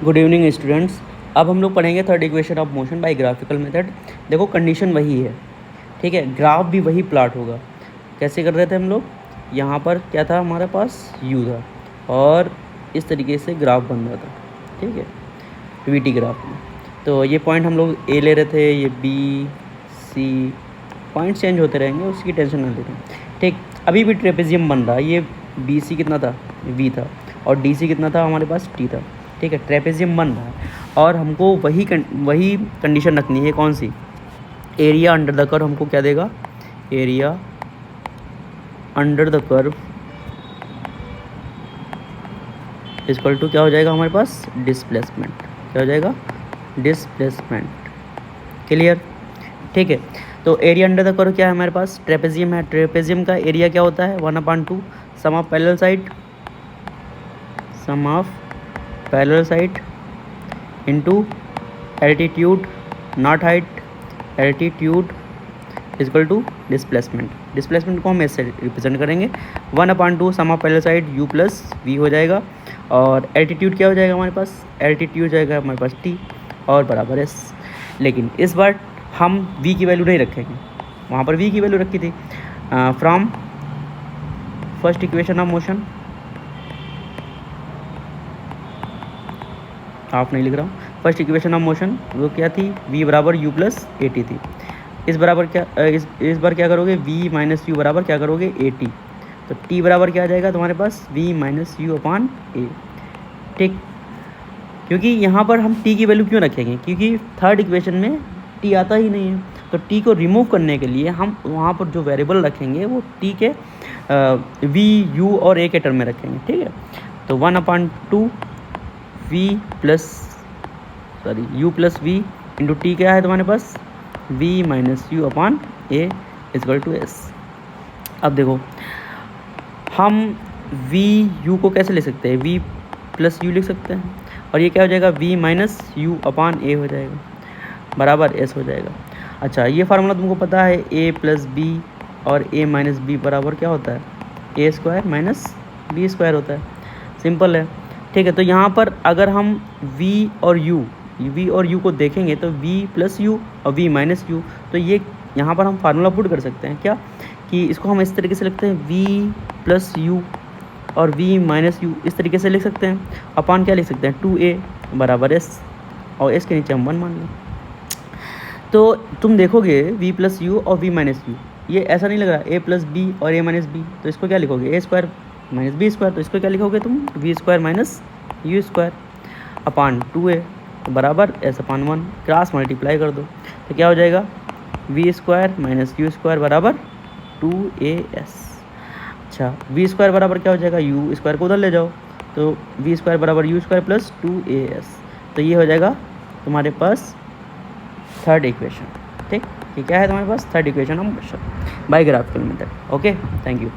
Good evening students. अब हम लोग पढ़ेंगे third equation of motion by graphical method. देखो कंडीशन वही है, ठीक है, ग्राफ भी वही प्लॉट होगा। कैसे कर रहे थे हम लोग, यहाँ पर क्या था हमारे पास, यू था और इस तरीके से ग्राफ बन रहा था, ठीक है, वीटी ग्राफ में। तो ये पॉइंट हम लोग ए ले रहे थे, ये बी सी, पॉइंट चेंज होते रहेंगे, उसकी टेंशन ना लेते हैं, ठीक। अभी भी ट्रेपेजियम बन रहा है, ये बी सी कितना था, वी था, और डी सी कितना था हमारे पास, टी था, ठीक है। ट्रेपेजियम बन रहा है और हमको वही कंडीशन रखनी है। कौन सी? एरिया अंडर द कर्व हमको क्या देगा, area under the curve equal to क्या हो जाएगा हमारे पास, डिस्प्लेसमेंट। क्या हो जाएगा, डिस्प्लेसमेंट। क्लियर, ठीक है। तो एरिया अंडर द कर्व क्या है हमारे पास, ट्रेपेजियम है। ट्रेपेजियम का एरिया क्या होता है, 1/2 sum of parallel side, sum of parallel side into altitude not height, altitude equal to displacement. Displacement को हम ऐसे रिप्रेजेंट करेंगे, 1/2 sum of parallel side u plus V हो जाएगा, और एल्टीट्यूड क्या हो जाएगा हमारे पास, एल्टीट्यूड जाएगा हमारे पास t और बराबर s। लेकिन इस बार हम v की वैल्यू नहीं रखेंगे, वहाँ पर v की वैल्यू रखी थी। From first equation of motion, half नहीं लिख रहा हूँ, फर्स्ट इक्वेशन ऑफ मोशन वो क्या थी, v बराबर u प्लस ए टी थी। इस बराबर क्या इस बार क्या करोगे, v माइनस यू बराबर क्या करोगे, ए टी। तो t बराबर क्या आ जाएगा तुम्हारे पास, v माइनस यू अपॉन ए, ठीक। क्योंकि यहाँ पर हम t की वैल्यू क्यों रखेंगे, क्योंकि थर्ड इक्वेशन में t आता ही नहीं है। तो t को रिमूव करने के लिए हम वहाँ पर जो वेरिएबल रखेंगे वो t के v u और a के टर्म में रखेंगे, ठीक है। तो 1/2 v plus u plus v into t क्या है तुम्हारे पास, v minus u upon a equal to s. अब देखो हम v u को कैसे लिख सकते हैं, v प्लस यू लिख सकते हैं, और ये क्या हो जाएगा, v माइनस यू अपॉन ए हो जाएगा, बराबर एस हो जाएगा। अच्छा, ये फार्मूला तुमको पता है, a प्लस बी और a माइनस बी बराबर क्या होता है, ए स्क्वायर माइनस बी स्क्वायर होता है। सिंपल है, ठीक है। तो यहाँ पर अगर हम v और u को देखेंगे तो v प्लस यू और v माइनस यू, तो ये यहाँ पर हम फार्मूला पुट कर सकते हैं क्या, कि इसको हम इस तरीके से लिखते हैं, v प्लस यू और v माइनस यू, इस तरीके से लिख सकते हैं। अपॉन क्या लिख सकते हैं, 2a बराबर s, और s के नीचे हम 1 मान लें। तो तुम देखोगे v प्लस यू और v माइनस यू, ये ऐसा नहीं लग रहा, a प्लस बी और a माइनस बी, तो इसको क्या लिखोगे, a square minus b square, तो इसको क्या लिखोगे तुम, v square minus u square upon 2a, तो बराबर एस अपॉन 1, क्रॉस मल्टीप्लाई कर दो तो क्या हो जाएगा, v square minus u square बराबर 2as। अच्छा, वी स्क्वायर बराबर क्या हो जाएगा, यू स्क्वायर को उधर ले जाओ, तो वी स्क्वायर बराबर यू स्क्वायर प्लस 2as। तो ये हो जाएगा तुम्हारे पास थर्ड इक्वेशन, ठीक। ये क्या है तुम्हारे पास, third equation of motion by graphical method. Okay, thank you.